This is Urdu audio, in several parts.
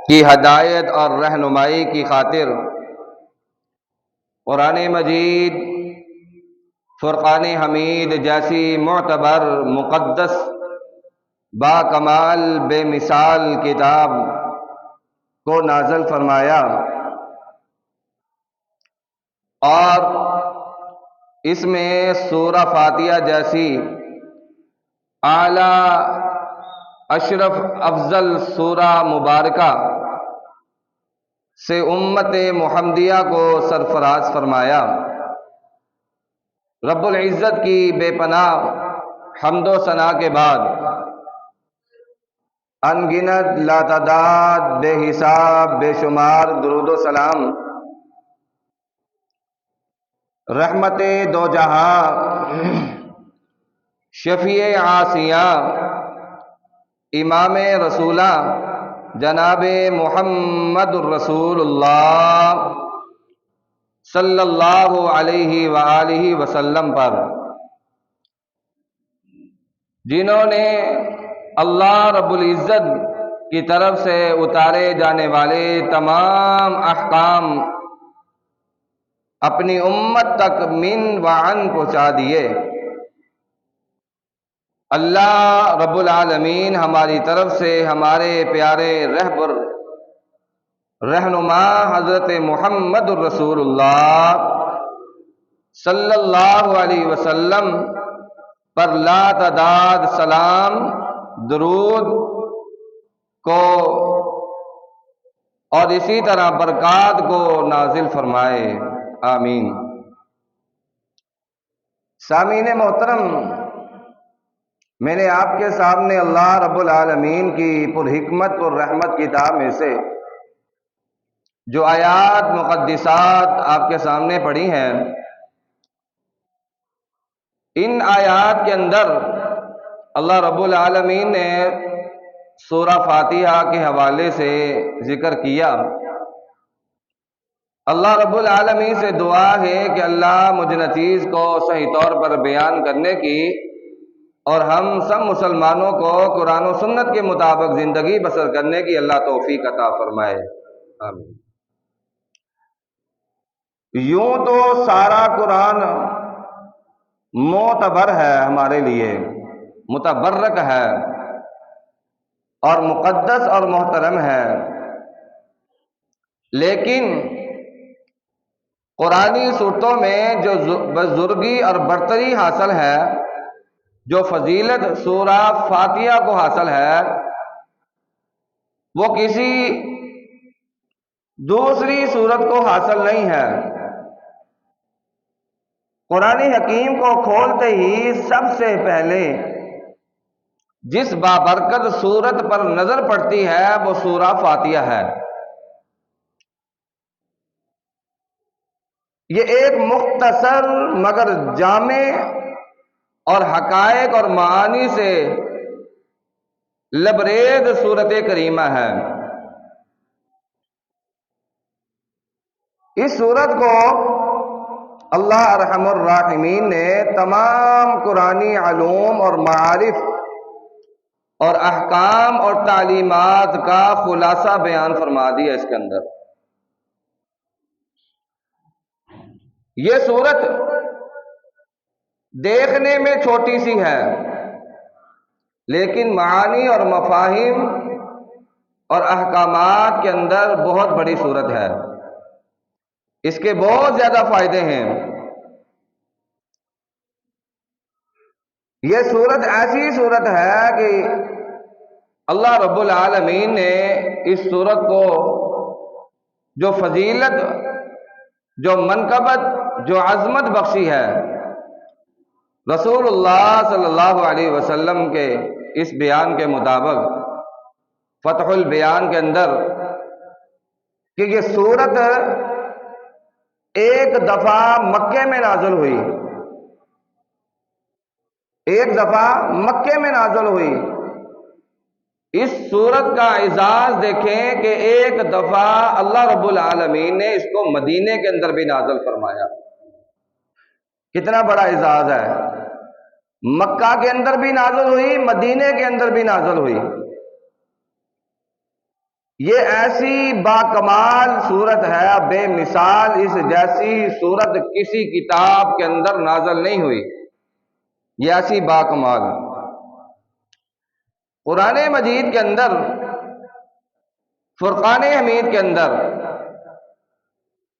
کی ہدایت اور رہنمائی کی خاطر قرآن مجید، فرقان حمید جیسی معتبر، مقدس، با کمال، بے مثال کتاب کو نازل فرمایا، اور اس میں سورہ فاتحہ جیسی اعلیٰ، اشرف، افضل سورہ مبارکہ سے امت محمدیہ کو سرفراز فرمایا۔ رب العزت کی بے پناہ حمد و ثنا کے بعد ان گنت، لاتعداد، بے حساب، بے شمار درود و سلام رحمت دو جہاں، شفیع عاصیاں، امام رسولہ جناب محمد الرسول اللہ صلی اللہ علیہ وآلہ وسلم پر، جنہوں نے اللہ رب العزت کی طرف سے اتارے جانے والے تمام احکام اپنی امت تک من و عن پہنچا دیے۔ اللہ رب العالمین ہماری طرف سے ہمارے پیارے رہبر، رہنما حضرت محمد الرسول اللہ صلی اللہ علیہ وسلم پر لا تعداد سلام، درود کو اور اسی طرح برکات کو نازل فرمائے، آمین۔ سامعین محترم، میں نے آپ کے سامنے اللہ رب العالمین کی پر حکمت پر رحمت کتاب میں سے جو آیات مقدسات آپ کے سامنے پڑھی ہیں، ان آیات کے اندر اللہ رب العالمین نے سورہ فاتحہ کے حوالے سے ذکر کیا۔ اللہ رب العالمین سے دعا ہے کہ اللہ مجھ نچیز کو صحیح طور پر بیان کرنے کی اور ہم سب مسلمانوں کو قرآن و سنت کے مطابق زندگی بسر کرنے کی اللہ توفیق عطا فرمائے، آمین۔ یوں تو سارا قرآن معتبر ہے، ہمارے لیے متبرک ہے اور مقدس اور محترم ہے، لیکن قرآنی صورتوں میں جو بزرگی اور برتری حاصل ہے، جو فضیلت سورہ فاتحہ کو حاصل ہے، وہ کسی دوسری سورت کو حاصل نہیں ہے۔ قرآن حکیم کو کھولتے ہی سب سے پہلے جس بابرکت سورت پر نظر پڑتی ہے وہ سورہ فاتحہ ہے۔ یہ ایک مختصر مگر جامع اور حقائق اور معانی سے لبریز سورت کریمہ ہے۔ اس سورت کو اللہ ارحم الراحمین نے تمام قرآنی علوم اور معارف اور احکام اور تعلیمات کا خلاصہ بیان فرما دیا اس کے اندر۔ یہ سورت دیکھنے میں چھوٹی سی ہے، لیکن معانی اور مفاہیم اور احکامات کے اندر بہت بڑی سورت ہے، اس کے بہت زیادہ فائدے ہیں۔ یہ سورت ایسی سورت ہے کہ اللہ رب العالمین نے اس سورت کو جو فضیلت، جو منقبت، جو عظمت بخشی ہے، رسول اللہ صلی اللہ علیہ وسلم کے اس بیان کے مطابق فتح البیان کے اندر کہ یہ سورت ایک دفعہ مکے میں نازل ہوئی، ایک دفعہ مکے میں نازل ہوئی۔ اس سورت کا اعزاز دیکھیں کہ ایک دفعہ اللہ رب العالمین نے اس کو مدینے کے اندر بھی نازل فرمایا، کتنا بڑا اعزاز ہے۔ مکہ کے اندر بھی نازل ہوئی، مدینے کے اندر بھی نازل ہوئی۔ یہ ایسی باکمال صورت ہے، بے مثال، اس جیسی صورت کسی کتاب کے اندر نازل نہیں ہوئی، یہ ایسی باکمال۔ قرآن مجید کے اندر، فرقان حمید کے اندر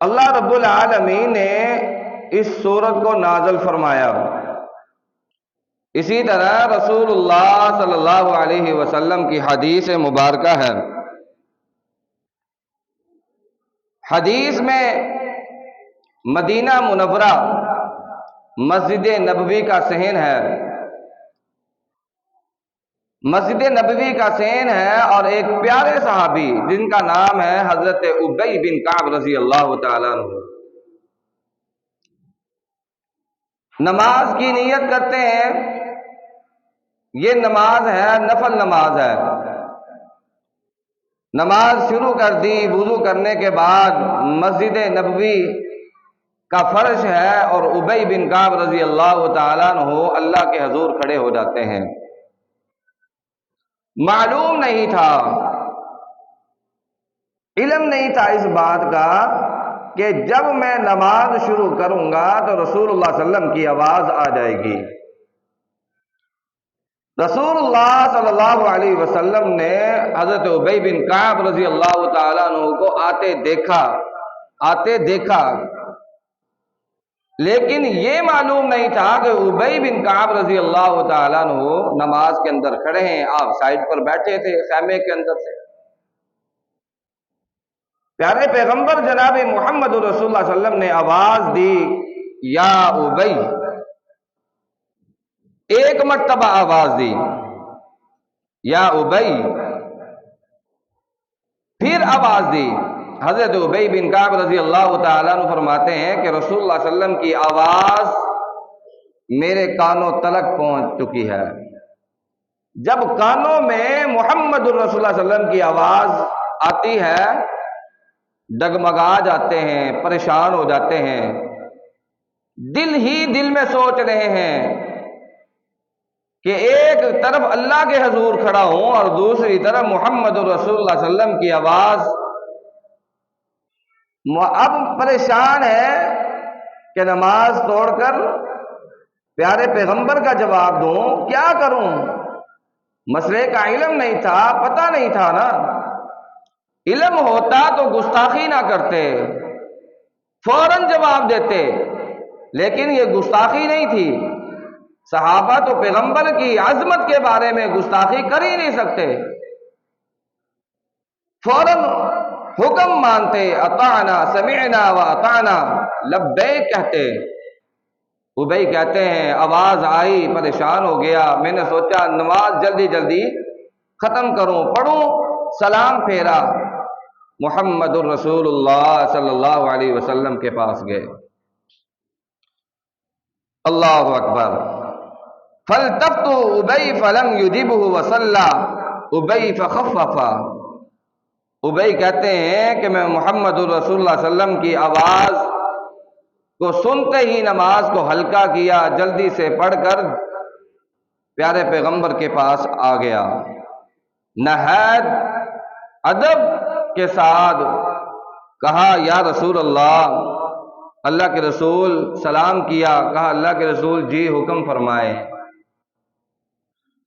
اللہ رب العالمین نے اس صورت کو نازل فرمایا۔ اسی طرح رسول اللہ صلی اللہ علیہ وسلم کی حدیث مبارکہ ہے۔ حدیث میں مدینہ منورہ مسجد نبوی کا صحن ہے، مسجد نبوی کا صحن ہے، اور ایک پیارے صحابی جن کا نام ہے حضرت ابی بن کعب رضی اللہ تعالیٰ عنہ، نماز کی نیت کرتے ہیں۔ یہ نماز ہے، نفل نماز ہے۔ نماز شروع کر دی، وضو کرنے کے بعد مسجد نبوی کا فرش ہے، اور ابی بن کعب رضی اللہ تعالیٰ عنہ اللہ کے حضور کھڑے ہو جاتے ہیں۔ معلوم نہیں تھا، علم نہیں تھا اس بات کا کہ جب میں نماز شروع کروں گا تو رسول اللہ صلی اللہ علیہ وسلم کی آواز آ جائے گی۔ رسول اللہ صلی اللہ علیہ وسلم نے حضرت ابی بن کعب رضی اللہ تعالیٰ عنہ کو آتے دیکھا، لیکن یہ معلوم نہیں تھا کہ ابی بن کعب رضی اللہ تعالیٰ عنہ نماز کے اندر کھڑے ہیں، آپ سائڈ پر بیٹھے تھے خیمے کے اندر سے۔ پیارے پیغمبر جناب محمد رسول اللہ صلی اللہ علیہ وسلم نے آواز دی، یا ابی، ایک مرتبہ آواز دی، یا ابی، پھر آواز دی۔ حضرت ابی بن کعب رضی اللہ تعالیٰ عنہ فرماتے ہیں کہ رسول اللہ صلی اللہ علیہ وسلم کی آواز میرے کانوں تلک پہنچ چکی ہے۔ جب کانوں میں محمد رسول اللہ صلی اللہ علیہ وسلم کی آواز آتی ہے، ڈگمگا جاتے ہیں، پریشان ہو جاتے ہیں، دل ہی دل میں سوچ رہے ہیں کہ ایک طرف اللہ کے حضور کھڑا ہوں اور دوسری طرف محمد رسول اللہ صلی اللہ علیہ وسلم کی آواز۔ اب پریشان ہے کہ نماز توڑ کر پیارے پیغمبر کا جواب دوں، کیا کروں؟ مسئلے کا علم نہیں تھا، پتہ نہیں تھا نا۔ علم ہوتا تو گستاخی نہ کرتے، فوراً جواب دیتے، لیکن یہ گستاخی نہیں تھی۔ صحابہ تو پیغمبر کی عظمت کے بارے میں گستاخی کر ہی نہیں سکتے، فوراً حکم مانتے، اطعنا سمعنا و اطعنا لبیک کہتے۔ ابی کہتے ہیں آواز آئی، پریشان ہو گیا، میں نے سوچا نماز جلدی جلدی ختم کروں، پڑھوں، سلام پھیرا، محمد الرسول اللہ صلی اللہ علیہ وسلم کے پاس گئے۔ اللہ اکبر۔ فالتفت ابی فلم یجبہ وصلی ابی فخفف۔ ابی کہتے ہیں کہ میں محمد الرسول اللہ صلی اللہ علیہ وسلم کی آواز کو سنتے ہی نماز کو ہلکا کیا، جلدی سے پڑھ کر پیارے پیغمبر کے پاس آ گیا۔ نہایت ادب کے ساتھ کہا، یا رسول اللہ، اللہ کے رسول، سلام کیا، کہا اللہ کے رسول جی حکم فرمائے۔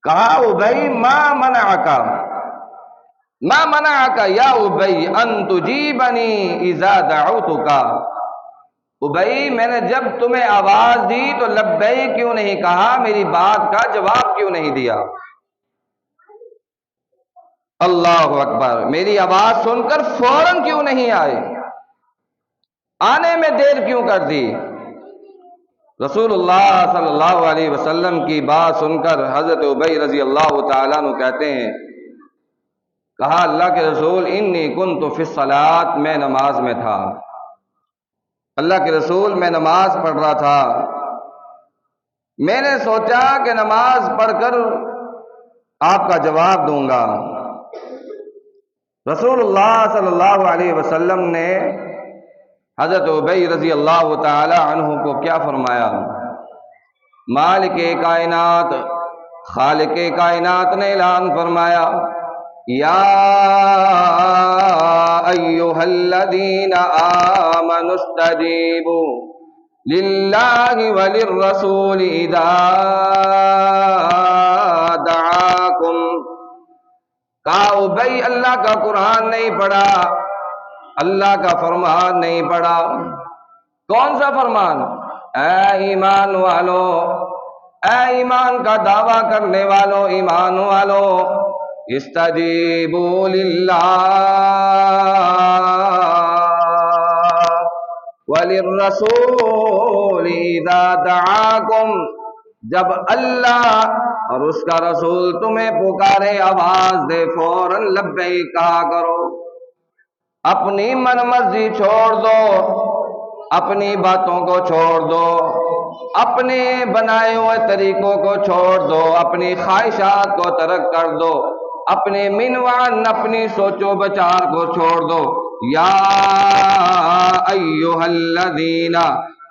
کہا ابی ما منعک یا ابی ان تجیبنی اذا دعوتک۔ ابی، میں نے جب تمہیں آواز دی تو لبیک کیوں نہیں کہا، میری بات کا جواب کیوں نہیں دیا؟ اللہ اکبر۔ میری آواز سن کر فوراً کیوں نہیں آئے، آنے میں دیر کیوں کر دی؟ رسول اللہ صلی اللہ علیہ وسلم کی بات سن کر حضرت ابی رضی اللہ تعالیٰ عنہ کہتے ہیں، کہا اللہ کے رسول انی کنت فی الصلاۃ، میں نماز میں تھا، اللہ کے رسول میں نماز پڑھ رہا تھا، میں نے سوچا کہ نماز پڑھ کر آپ کا جواب دوں گا۔ رسول اللہ صلی اللہ علیہ وسلم نے حضرت ابی رضی اللہ تعالی عنہ کو کیا فرمایا؟ مالک کائنات، خالق کائنات نے اعلان فرمایا، یا الذین آمنوا استجیبوا للہ وللرسول اذا دعاکم. کہا ابی اللہ کا قرآن نہیں پڑھا، اللہ کا فرمان نہیں پڑھا. کون سا فرمان؟ اے ایمان والو، اے ایمان کا دعویٰ کرنے والو، ایمان والو، استجیبوا للہ وللرسول اذا دعاکم. جب اللہ اور اس کا رسول تمہیں پکارے، آواز دے، فوراً لبیک کہا کرو. اپنی من مرضی چھوڑ دو، اپنی باتوں کو چھوڑ دو، اپنے بنائے ہوئے طریقوں کو چھوڑ دو، اپنی خواہشات کو ترک کر دو، اپنے منوان، اپنی سوچو بچار کو چھوڑ دو. یا ایھا الذین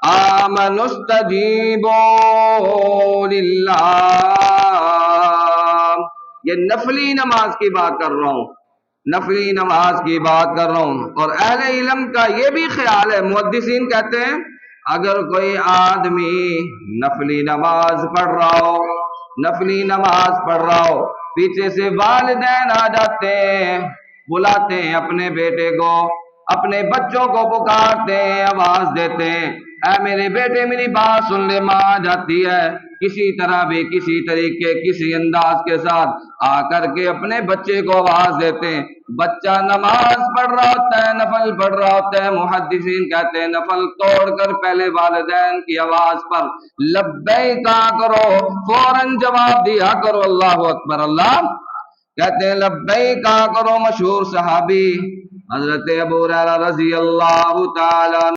آمنوا استجیبوا للہ. یہ نفلی نماز کی بات کر رہا ہوں، نفلی نماز کی بات کر رہا ہوں. اور اہل علم کا یہ بھی خیال ہے، محدثین کہتے ہیں اگر کوئی آدمی نفلی نماز پڑھ رہا ہو، نفلی نماز پڑھ رہا ہو، پیچھے سے والدین آ جاتے ہیں، بلاتے ہیں اپنے بیٹے کو، اپنے بچوں کو پکارتے ہیں، آواز دیتے ہیں، اے میرے بیٹے میری بات سن لے. ماں آ جاتی ہے، کسی طرح بھی، کسی طریقے، کسی انداز کے ساتھ آ کر کے اپنے بچے کو آواز دیتے ہیں. بچہ نماز پڑھ رہا ہوتا ہے، نفل پڑھ رہا ہوتا ہے، محدثین کہتے ہیں نفل توڑ کر پہلے والدین کی آواز پر لبیک کہا کرو، فوراً جواب دیا کرو. اللہ اکبر. اللہ کہتے ہیں لبیک کہا کرو. مشہور صحابی حضرت ابو ہریرہ رضی اللہ تعالی